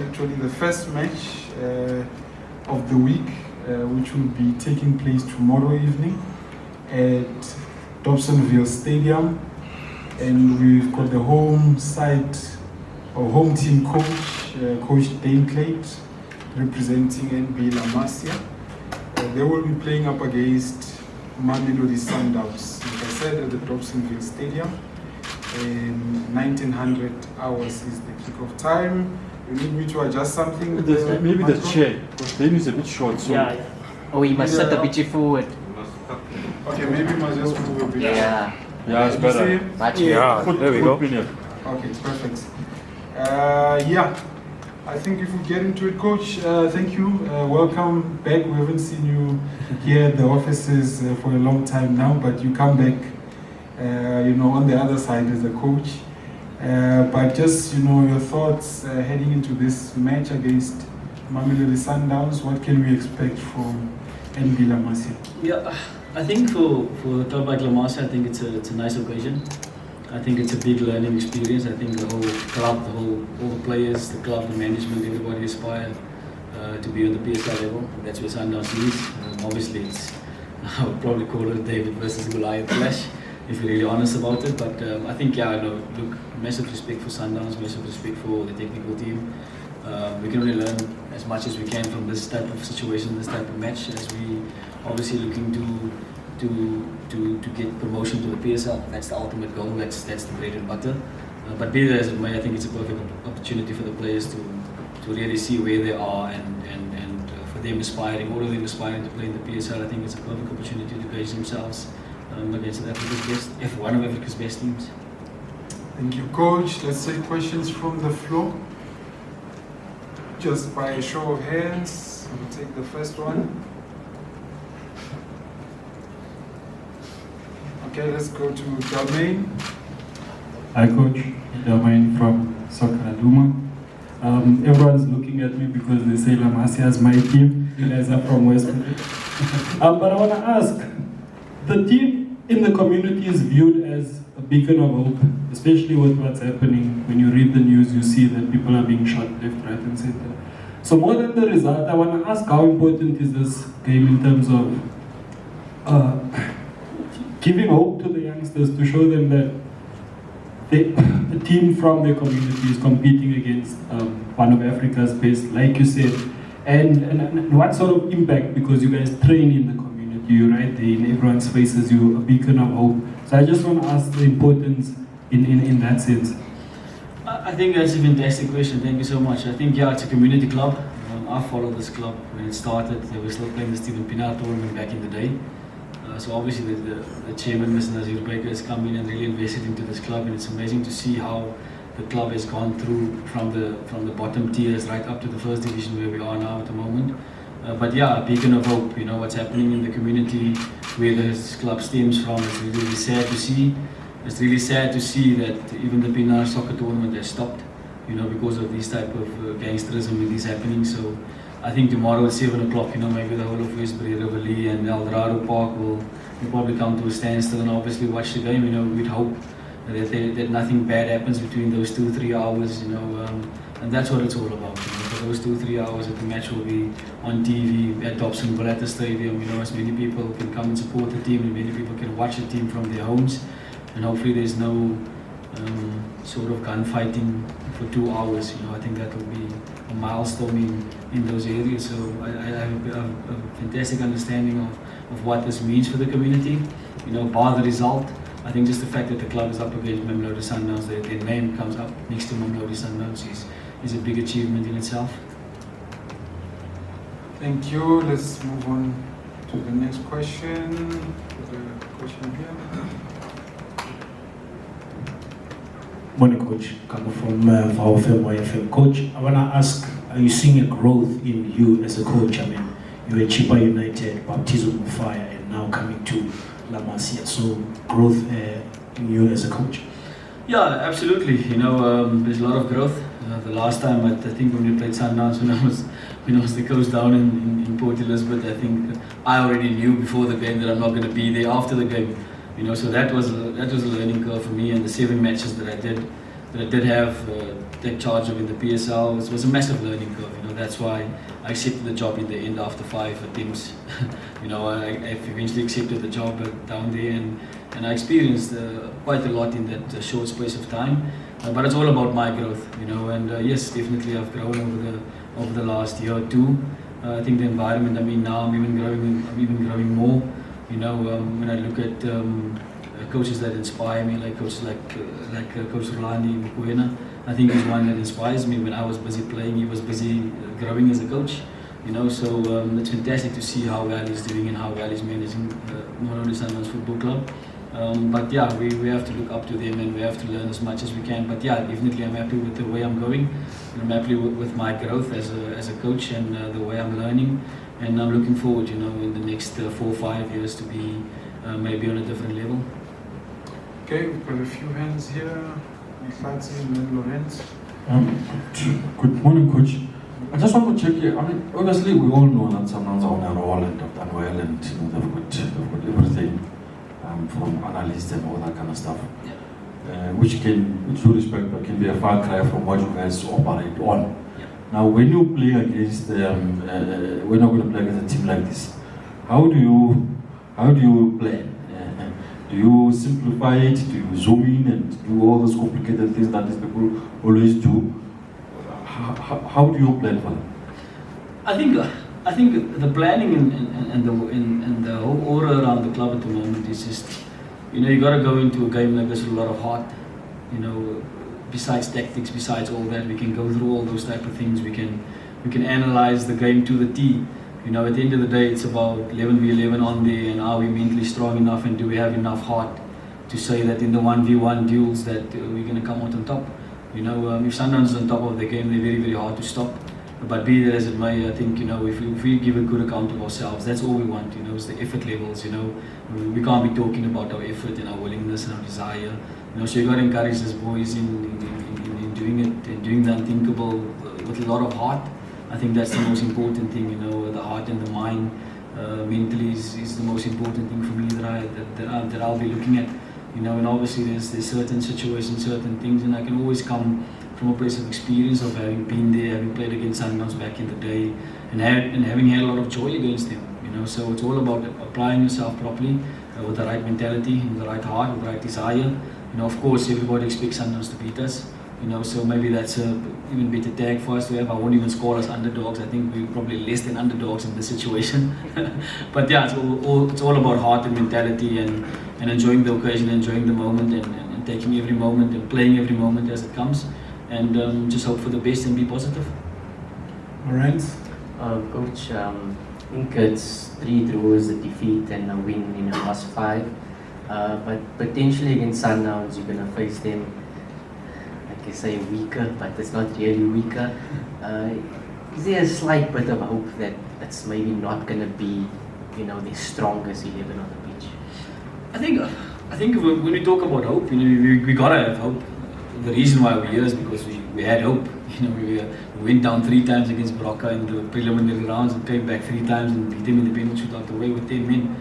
Actually, the first match of the week, which will be taking place tomorrow evening at Dobsonville Stadium, and we've got the home side or home team coach, Coach Daine Klate, representing NB La Masia. They will be playing up against Mamelodi Sundowns, like I said, at the Dobsonville Stadium. 1900 hours is the kickoff time. You need me to adjust something? Maybe the chair. Then it's a bit short. So. Yeah. Oh, you must set a bit forward. Okay, maybe you must just move a bit. Yeah. Yeah, it's better. Much Yeah, there we go. Okay, it's perfect. Yeah, I think if we get into it, Coach, thank you. Welcome back. We haven't seen you here at the offices for a long time now, but you come back, on the other side as a coach. But just, your thoughts heading into this match against Mamelodi Sundowns. What can we expect from NB La Masia? Yeah, I think for a club like La Masia, I think it's a nice occasion. I think it's a big learning experience. I think the whole club, all the players, the club, the management, everybody aspire to be on the PSL level. That's where Sundowns is. Obviously, I would probably call it David versus Goliath clash, if you're really honest about it. But I think, look, massive respect for Sundowns, massive respect for the technical team. We can only learn as much as we can from this type of situation, this type of match, as we obviously looking to get promotion to the PSL. That's the ultimate goal. That's the bread and butter. But be that as it may, I think it's a perfect opportunity for the players to really see where they are and for them aspiring, all of them aspiring to play in the PSL. I think it's a perfect opportunity to gauge themselves against one of Africa's best teams. Thank you, Coach. Let's take questions from the floor. Just by a show of hands, we'll take the first one. Okay, let's go to Daine. Hi, Coach. Daine from Soweto. Everyone's looking at me because they say La Masia is my team. You guys are from West. But I want to ask, the team in the community is viewed as a beacon of hope, especially with what's happening. When you read the news, you see that people are being shot left, right, and center. So more than the result, I want to ask, how important is this game in terms of giving hope to the youngsters, to show them that the team from their community is competing against one of Africa's best, like you said, and what sort of impact, because you guys train in the community, you right there in everyone's faces, you're a beacon of hope. So I just want to ask the importance in that sense. I think that's a fantastic question. Thank you so much. I think, it's a community club. I followed this club when it started. They were still playing the Stephen Pienaar tournament back in the day. So obviously the chairman, Mr. Nazir Baker, has come in and really invested into this club, and it's amazing to see how the club has gone through from the bottom tiers right up to the first division where we are now at the moment. But a beacon of hope. What's happening in the community where this club stems from. It's really sad to see. It's really sad to see that even the Pienaar soccer tournament has stopped, because of these type of gangsterism and these happenings. So I think tomorrow at 7 o'clock, maybe the whole of Westbury, Riverlea and Eldorado Park will probably come to a standstill and obviously watch the game. We'd hope that nothing bad happens between those 2-3 hours, and that's what it's all about. For those 2-3 hours that the match will be on TV at Dobsonville at the stadium, as many people can come and support the team, and many people can watch the team from their homes, and hopefully there's no sort of gunfighting for 2 hours. I think that will be a milestone in those areas. So I have a fantastic understanding of what this means for the community. Bar the result, I think just the fact that the club is up against Mamelodi Sundowns, their name comes up next to Mamelodi Sundowns is a big achievement in itself. Thank you. Let's move on to the next question. The question here. Morning, Coach. Coming from VFM, YFM. Coach, I want to ask, are you seeing a growth in you as a coach? I mean, you were Chippa United, Baptism of Fire, and now coming to La Masia. So, growth in you as a coach? Yeah, absolutely. There's a lot of growth. The last time, I think when we played Sundowns, when I was the coach down in Port Elizabeth, I think I already knew before the game that I'm not going to be there after the game. So that was a learning curve for me, and the 7 matches that I did, I did have take charge of in the PSL. It was a massive learning curve. That's why I accepted the job in the end after 5 attempts. I eventually accepted the job down there, and I experienced quite a lot in that short space of time. But it's all about my growth, and yes, definitely I've grown over the last year or two. I think the environment I'm in now, I'm even growing more. When I look at coaches that inspire me, like coaches like Coach Rolani Mukwena, I think he's one that inspires me. When I was busy playing, he was busy growing as a coach. So it's fantastic to see how well he's doing and how well he's managing Mamelodi Sundowns Football Club. But yeah, we have to look up to them, and we have to learn as much as we can. But yeah, definitely I'm happy with the way I'm going. I'm happy with my growth as a coach and the way I'm learning. And I'm looking forward, in the next 4 or 5 years to be maybe on a different level. Okay, we've got a few hands here. Klate and then Lorenz. Good morning, Coach. I just want to check here. Obviously, we all know that Sundowns are on a roll and have done well, and they've got everything from analysts and all that kind of stuff. Yeah. Which can, with due respect, can be a far cry from what you guys operate on. Yeah. Now, when you play against, we're not going to play against a team like this. How do you play? Do you simplify it? Do you zoom in and do all those complicated things that these people always do? How do you plan for that? I think the planning and the whole aura around the club at the moment is just, you got to go into a game like this with a lot of heart. Besides tactics, besides all that, we can go through all those type of things. We can analyze the game to the T. At the end of the day, it's about 11v11 on there, and are we mentally strong enough, and do we have enough heart to say that in the 1v1 duels that we're going to come out on top. If Sundowns is on top of the game, they're very, very hard to stop. But be that as it may, I think, if we give a good account of ourselves, that's all we want, is the effort levels, We can't be talking about our effort and our willingness and our desire. So you got to encourage these boys in doing it, and doing the unthinkable with a lot of heart. I think that's the most important thing, the heart and the mind. Mentally is the most important thing for me that I'll be looking at. And obviously there's certain situations, certain things, and I can always come from a place of experience of having been there, having played against Sundowns back in the day, and having had a lot of joy against them. So it's all about applying yourself properly with the right mentality, with the right heart, with the right desire. Of course, everybody expects Sundowns to beat us. So maybe that's a even better tag for us to have. I won't even call us underdogs. I think we're probably less than underdogs in this situation. But yeah, it's all about heart and mentality, and enjoying the occasion, enjoying the moment, and taking every moment and playing every moment as it comes, and just hope for the best and be positive. Lorenz? Coach, I think it's 3 draws, a defeat and a win in the last 5. But potentially against Sundowns, you're going to face them, I say weaker, but it's not really weaker. Is there a slight bit of hope that it's maybe not going to be, the strongest 11 on the pitch? I think when we talk about hope, we gotta have hope. The reason why we're here is because we had hope. We went down 3 times against Baraka in the preliminary rounds and came back 3 times and beat them in the penalty shootout away with 10 men.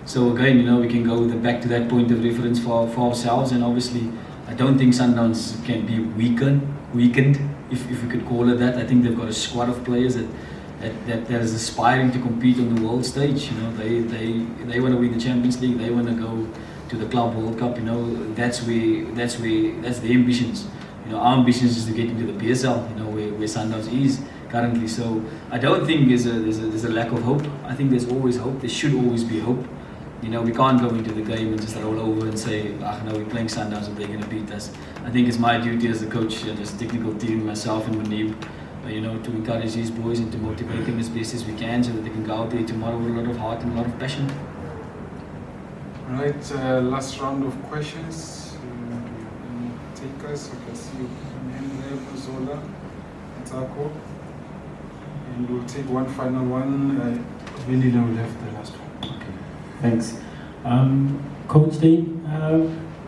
So again, we can go back to that point of reference for ourselves, and obviously I don't think Sundowns can be weakened, if we could call it that. I think they've got a squad of players that is aspiring to compete on the world stage. They want to win the Champions League. They want to go to the Club World Cup. That's the ambitions. Our ambitions is to get into the PSL. Where Sundowns is currently. So I don't think there's a lack of hope. I think there's always hope. There should always be hope. We can't go into the game and just roll over and say, no, we're playing Sundowns and they're going to beat us. I think it's my duty as a coach and as a technical team, myself and Manib, to encourage these boys and to motivate them as best as we can so that they can go out there tomorrow with a lot of heart and a lot of passion. Right, last round of questions. Take us, I can see you there, Zola, Atako. And we'll take one final one. Velila will have the last one. Thanks. Coach Daine,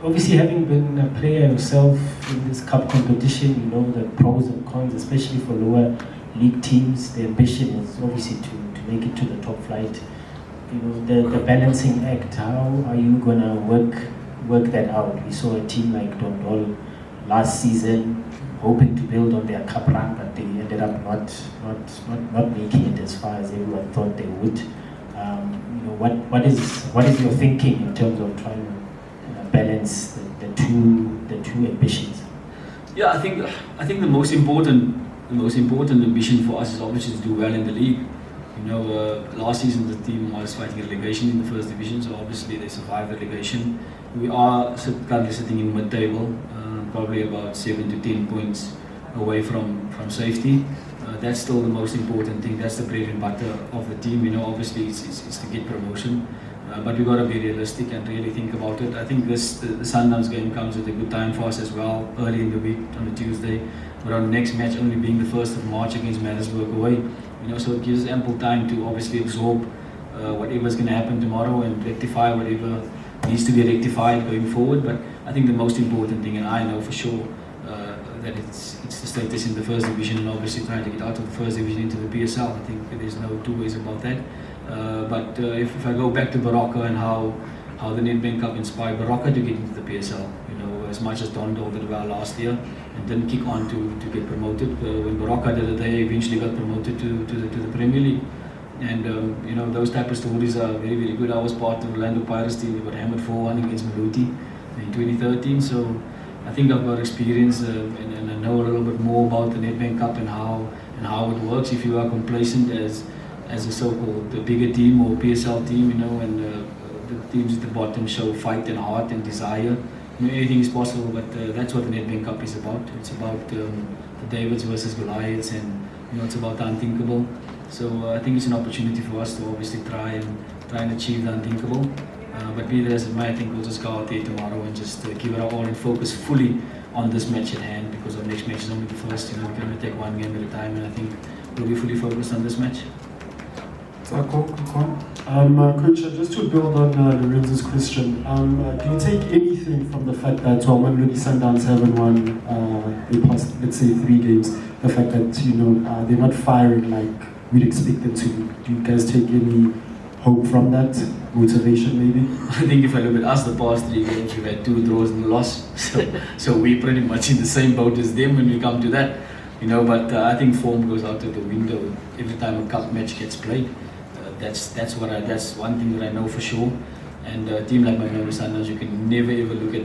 obviously having been a player yourself in this cup competition, you know the pros and cons, especially for lower league teams. The ambition is obviously to make it to the top flight. The balancing act, how are you going to work that out? We saw a team like Dondol last season, hoping to build on their cup run, but they ended up not making it as far as everyone thought they would. What is your thinking in terms of trying to balance the two ambitions? Yeah, I think the most important ambition for us is obviously to do well in the league. Last season the team was fighting relegation in the first division, so obviously they survived relegation. We are currently sitting in mid-table, probably about 7 to 10 points away from safety. That's still the most important thing. That's the bread and butter of the team. Obviously it's to get promotion, but we've got to be realistic and really think about it. I think the Sundowns game comes at a good time for us as well, early in the week on a Tuesday. But our next match only being the 1st of March against Maritzburg away, so it gives ample time to obviously absorb whatever's going to happen tomorrow and rectify whatever needs to be rectified going forward. But I think the most important thing, and I know for sure, that it's the status in the first division, and obviously trying to get out of the first division into the PSL. I think there's no two ways about that. But if I go back to Baroka and how the Nedbank Cup inspired Baroka to get into the PSL, as much as Dondal did well last year and didn't kick on to get promoted. When Baroka did it, they eventually got promoted to the Premier League. And those type of stories are very, very good. I was part of Orlando Pirates team. We got hammered 4-1 against Mamelodi in 2013. So I think I've got experience and I know a little bit more about the Nedbank Cup and how it works. If you are complacent as a so-called the bigger team or PSL team, and the teams at the bottom show fight and heart and desire, anything is possible. But that's what the Nedbank Cup is about. It's about the Davids versus Goliaths, and it's about the unthinkable. So I think it's an opportunity for us to obviously try and achieve the unthinkable. But be that as it may, I think we'll just go out there tomorrow and just give it our all and focus fully on this match at hand, because our next match is only the first. We can only take one game at a time, and I think we'll be fully focused on this match. Coach, just to build on Lorenzo's question, do you take anything from the fact that Mamelodi Sundowns haven't won the past, let's say, 3 games, the fact that they're not firing like we'd expect them to? Do you guys take any hope from that? Motivation maybe? I think if I look at us, the past 3 games, we've had 2 draws and a loss. So we're pretty much in the same boat as them when we come to that. But I think form goes out of the window every time a cup match gets played. That's one thing that I know for sure. And a team like Mamelodi Sundowns, you can never ever look at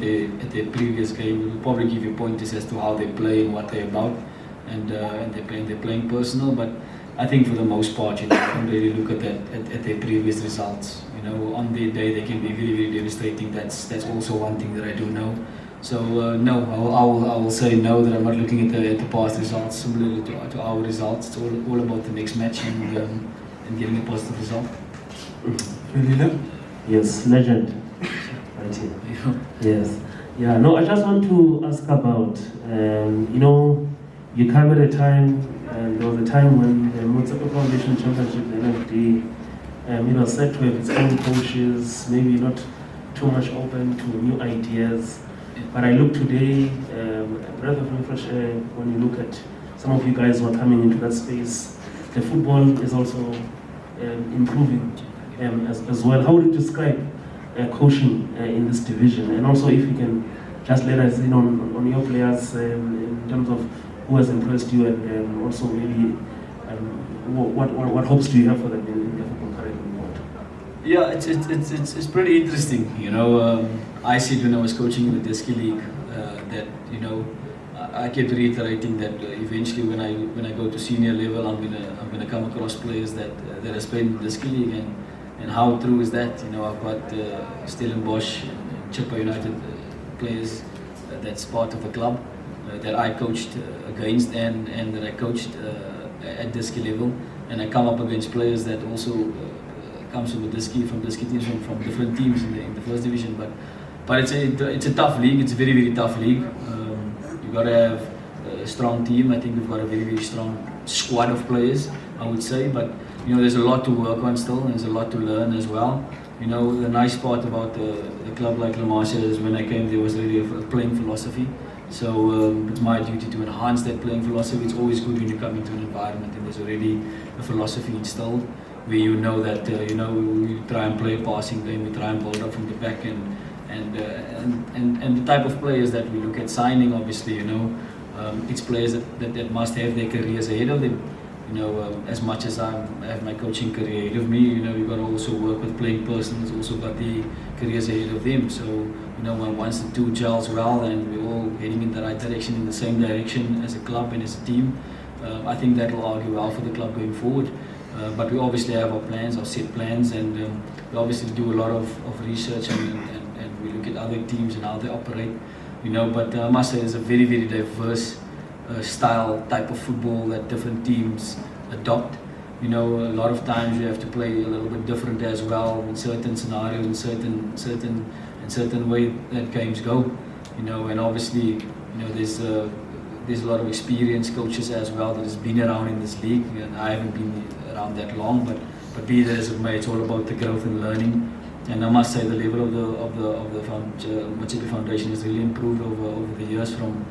their previous game. It will probably give you pointers as to how they play and what they're about, and they're playing personal. But I think for the most part, I don't really look at their previous results. On their day they can be very, very devastating. That's also one thing that I do know. So no, I will say no, that I'm not looking at the past results similarly to our results. It's all about the next match and getting a positive result. Really? Yes, legend. Right here. Yes. Yeah, no, I just want to ask about, you covered a time, there was a time when the Municipal Foundation Championship, the NFD, was set to have its own coaches, maybe not too much open to new ideas. But I look today, a breath of fresh air, when you look at some of you guys who are coming into that space. The football is also improving as well. How would you describe coaching in this division? And also if you can just let us in on your players in terms of who has impressed you, and also maybe what hopes do you have for them in the football career going forward? Yeah, it's pretty interesting. I said when I was coaching in the Diski League that I kept reiterating that eventually when I go to senior level, I'm gonna come across players that have played in the Diski League, and how true is that? I've got Stellenbosch and Chippa United players that's part of the club that I coached against and that I coached at Diski level, and I come up against players that also comes from Diski teams, from different teams in the first division. But it's a tough league. It's a very, very tough league. You've got to have a strong team. I think we've got a very, very strong squad of players, I would say. But there's a lot to work on still, and there's a lot to learn as well. The nice part about a club like La Masia is when I came there was really a playing philosophy. So it's my duty to enhance that playing philosophy. It's always good when you come into an environment and there's already a philosophy installed, where that we try and play a passing game, we try and build up from the back, and and the type of players that we look at signing, obviously, it's players that must have their careers ahead of them. As much as I have my coaching career ahead of me, you've got to also work with playing persons, also got the careers ahead of them. So, once the two gels well and we're all heading in the right direction, in the same direction as a club and as a team, I think that will argue well for the club going forward. But we obviously have our plans, our set plans, and we obviously do a lot of research and we look at other teams and how they operate. But I must say it's a very, very diverse style type of football that different teams adopt. A lot of times you have to play a little bit different as well in certain scenarios, in certain way that games go. And obviously, there's a lot of experienced coaches as well that has been around in this league, and I haven't been around that long. But be that as it may, it's all about the growth and learning. And I must say the level of the Motsepe Foundation has really improved over the years from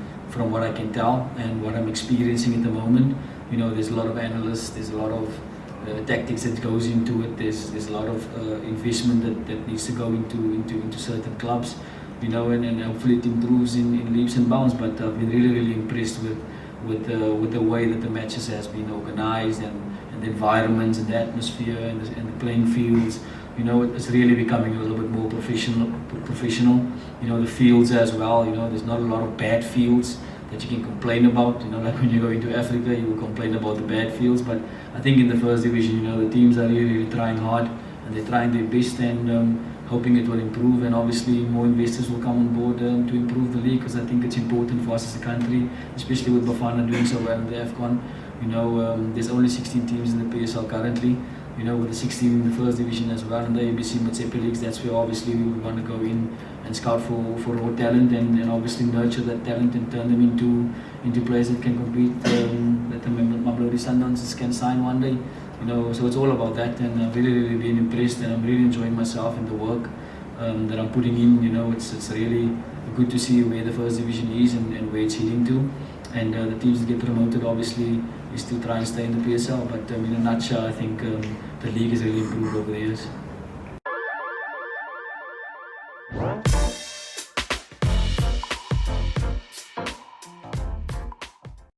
what I can tell and what I'm experiencing at the moment. There's a lot of analysts, there's a lot of tactics that goes into it. There's a lot of investment that needs to go into certain clubs. And hopefully it improves in leaps and bounds. But I've been really, really impressed with the way that the matches has been organized and the environments and the atmosphere and the playing fields. It's really becoming a little bit more professional. The fields as well. There's not a lot of bad fields that you can complain about. Like when you go into Africa, you will complain about the bad fields. But I think in the first division, the teams are really, really trying hard and they're trying their best and hoping it will improve. And obviously, more investors will come on board to improve the league, because I think it's important for us as a country, especially with Bafana doing so well in the AFCON. There's only 16 teams in the PSL currently. With the 16 in the first division as well, and the ABC Motsepe leagues, that's where obviously we want to go in and scout for raw talent and obviously nurture that talent and turn them into players that can compete, that the Mamelodi Sundowns can sign one day. So it's all about that, and I've really, really been impressed, and I'm really enjoying myself and the work that I'm putting in. It's really good to see where the first division is and where it's heading to, and the teams that get promoted obviously is to try and stay in the PSL. But in a nutshell, I think the league has really improved over the years.